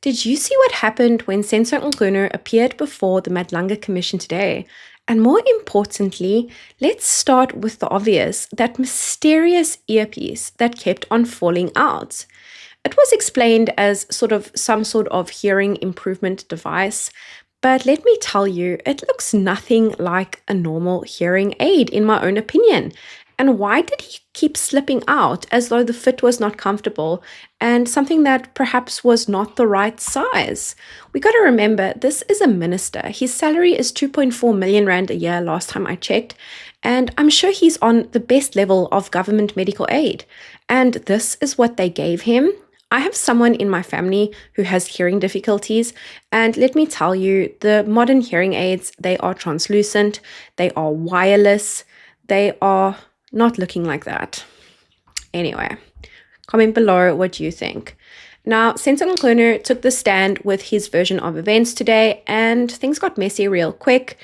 Did you see what happened when Senzo Mchunu appeared before the Madlanga Commission today? And more importantly, let's start with the obvious, that mysterious earpiece that kept on falling out. It was explained as some sort of hearing improvement device, but let me tell you, it looks nothing like a normal hearing aid in my own opinion. And why did he keep slipping out as though the fit was not comfortable and something that perhaps was not the right size? We got to remember, this is a minister. His salary is 2.4 million rand a year last time I checked, and I'm sure he's on the best level of government medical aid. And this is what they gave him. I have someone in my family who has hearing difficulties, and let me tell you, the modern hearing aids, they are translucent, they are wireless, they are not looking like that. Anyway, comment below what you think. Now, Senzo Mchunu took the stand with his version of events today, and things got messy real quick.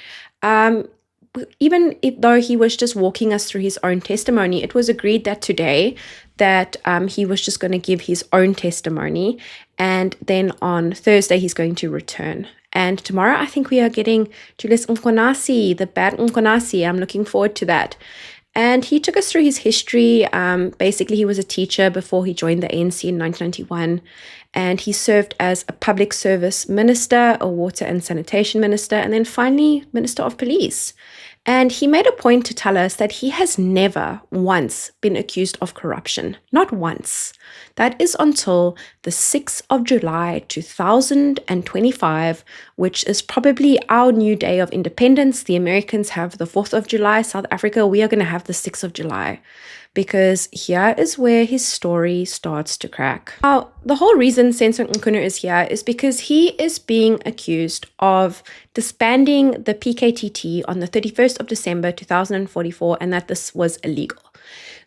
Even though he was just walking us through his own testimony, it was agreed that today that he was just going to give his own testimony, and then on Thursday he's going to return. And tomorrow I think we are getting Julius Mkonasi, the bad Mkonasi. I'm looking forward to that. And he took us through his history. Basically, he was a teacher before he joined the ANC in 1991. And he served as a public service minister, a water and sanitation minister, and then finally, minister of police. And he made a point to tell us that he has never once been accused of corruption. Not once. That is until the 6th of July 2025, which is probably our new day of independence. The Americans have the 4th of July. South Africa, we are going to have the 6th of July. Because here is where his story starts to crack. Now, the whole reason Senzo Mchunu is here is because he is being accused of disbanding the PKTT on the 31st of December 2044, and that this was illegal.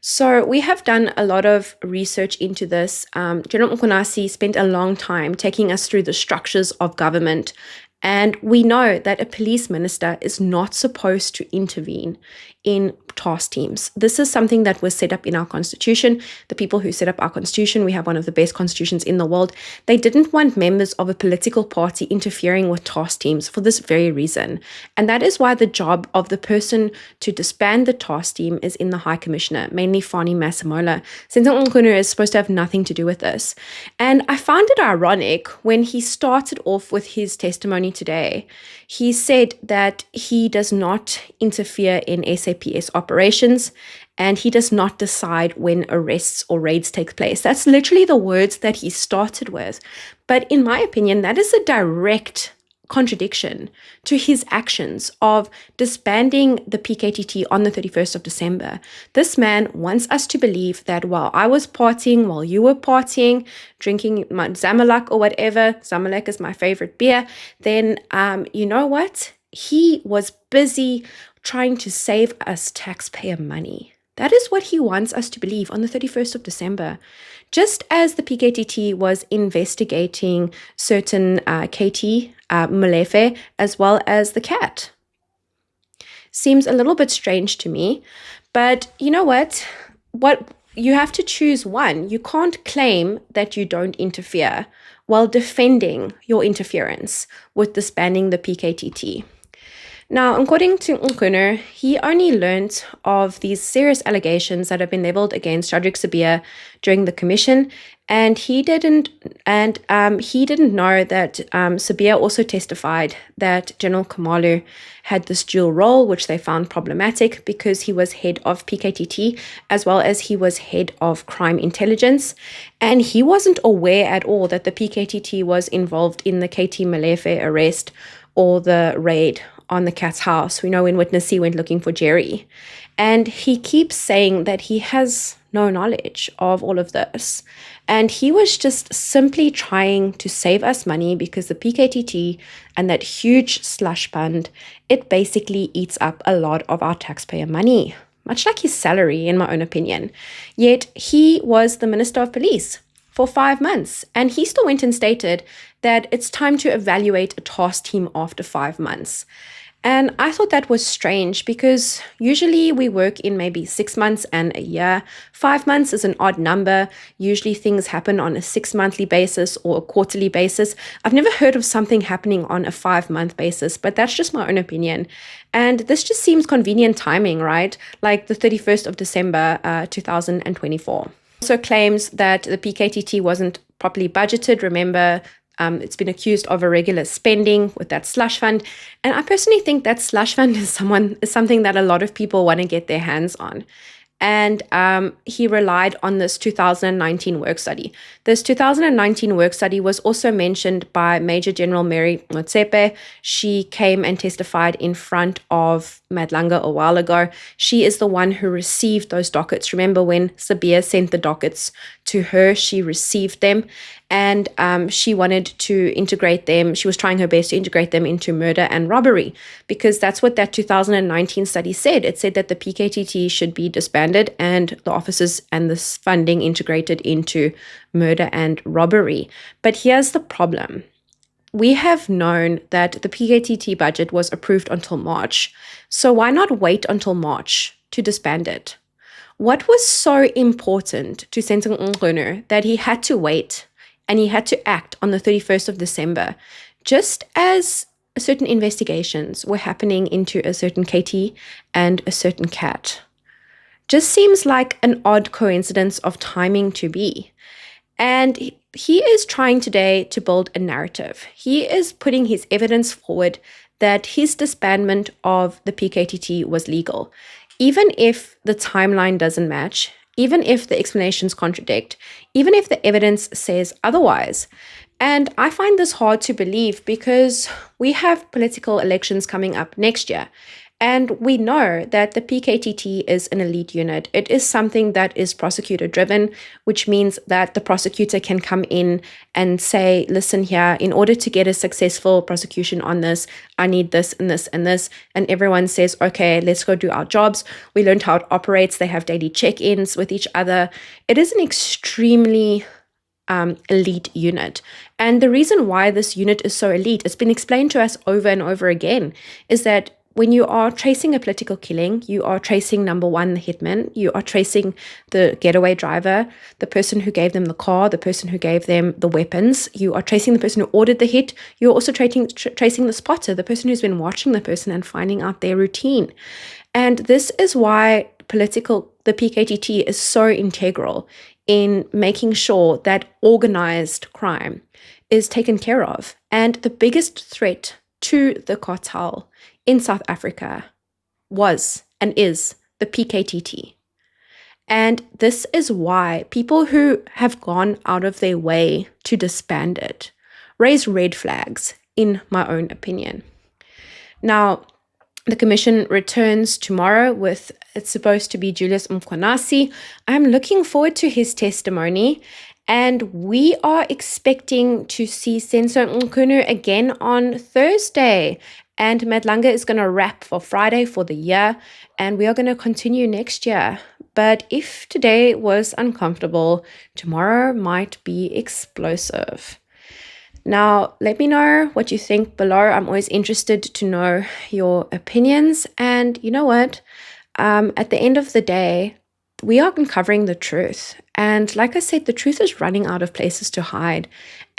So we have done a lot of research into this. General Mkonasi spent a long time taking us through the structures of government. And we know that a police minister is not supposed to intervene in task teams. This is something that was set up in our constitution. The people who set up our constitution, we have one of the best constitutions in the world. They didn't want members of a political party interfering with task teams for this very reason. And that is why the job of the person to disband the task team is in the High Commissioner, mainly Fani Masemola. Senzo Mchunu is supposed to have nothing to do with this. And I found it ironic when he started off with his testimony today. He said that he does not interfere in SAPS operations, and he does not decide when arrests or raids take place. That's literally the words that he started with. But in my opinion, that is a direct contradiction to his actions of disbanding the PKTT on the 31st of December. This man wants us to believe that while I was partying, while you were partying, drinking my Zamalek or whatever, Zamalek is my favorite beer, then you know what? He was busy trying to save us taxpayer money. That is what he wants us to believe on the 31st of December. Just as the PKTT was investigating certain KT, Molefe, as well as the cat. Seems a little bit strange to me, but you know what? You have to choose one. You can't claim that you don't interfere while defending your interference with disbanding the PKTT. Now, according to Mchunu, he only learnt of these serious allegations that have been leveled against Shadrack Sibiya during the commission, and he didn't know that Sibiya also testified that General Khumalo had this dual role, which they found problematic because he was head of PKTT as well as he was head of crime intelligence, and he wasn't aware at all that the PKTT was involved in the KT Molefe arrest or the raid on the cat's house. We know when Witness C went looking for Jerry. And he keeps saying that he has no knowledge of all of this. And he was just simply trying to save us money because the PKTT and that huge slush fund, it basically eats up a lot of our taxpayer money, much like his salary, in my own opinion. Yet he was the Minister of Police for 5 months. And he still went and stated that it's time to evaluate a task team after 5 months. And I thought that was strange because usually we work in maybe 6 months and a year. 5 months is an odd number. Usually things happen on a 6 monthly basis or a quarterly basis. I've never heard of something happening on a 5 month basis, but that's just my own opinion. And this just seems convenient timing, right? Like the 31st of December, 2024. Also claims that the PKTT wasn't properly budgeted. Remember, it's been accused of irregular spending with that slush fund. And I personally think that slush fund is something that a lot of people want to get their hands on. And he relied on this 2019 work study. This 2019 work study was also mentioned by Major General Mary Motsepe. She came and testified in front of Madlanga a while ago. She is the one who received those dockets. Remember when Sabia sent the dockets to her, she received them. And she wanted to integrate them. She was trying her best to integrate them into murder and robbery, because that's what that 2019 study said. It said that the PKTT should be disbanded and the officers and this funding integrated into murder and robbery. But here's the problem. We have known that the PKTT budget was approved until March. So why not wait until March to disband it? What was so important to Senzo Mchunu that he had to wait and he had to act on the 31st of December, just as certain investigations were happening into a certain KT and a certain cat? Just seems like an odd coincidence of timing to be. And he is trying today to build a narrative. He is putting his evidence forward that his disbandment of the PKTT was legal. Even if the timeline doesn't match, even if the explanations contradict, even if the evidence says otherwise. And I find this hard to believe because we have political elections coming up next year. And we know that the PKTT is an elite unit. It is something that is prosecutor driven, which means that the prosecutor can come in and say, listen here, in order to get a successful prosecution on this, I need this and this and this. And everyone says, okay, let's go do our jobs. We learned how it operates. They have daily check-ins with each other. It is an extremely elite unit. And the reason why this unit is so elite, it's been explained to us over and over again, is that when you are tracing a political killing, you are tracing, number one, the hitman. You are tracing the getaway driver, the person who gave them the car, the person who gave them the weapons. You are tracing the person who ordered the hit. You're also tracing the spotter, the person who's been watching the person and finding out their routine. And this is why the PKTT is so integral in making sure that organized crime is taken care of. And the biggest threat to the cartel in South Africa was and is the PKTT. And this is why people who have gone out of their way to disband it raise red flags, in my own opinion. Now, the commission returns tomorrow with, it's supposed to be Julius Mkhwanasi. I'm looking forward to his testimony. And we are expecting to see Senzo Mchunu again on Thursday. And Madlanga is going to wrap for Friday for the year. And we are going to continue next year. But if today was uncomfortable, tomorrow might be explosive. Now, let me know what you think below. I'm always interested to know your opinions. And you know what? At the end of the day, we are uncovering the truth. And like I said, the truth is running out of places to hide.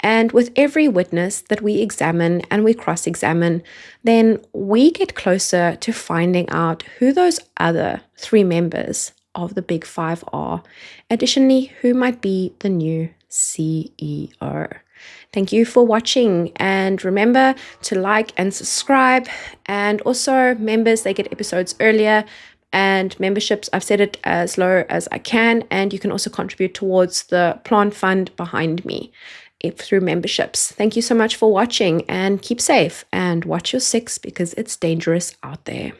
And with every witness that we examine and we cross-examine, then we get closer to finding out who those other 3 members of the Big Five are. Additionally, who might be the new CEO. Thank you for watching, and remember to like and subscribe. And also, members, they get episodes earlier. And memberships, I've set it as low as I can. And you can also contribute towards the plant fund behind me through memberships. Thank you so much for watching, and keep safe and watch your 6 because it's dangerous out there.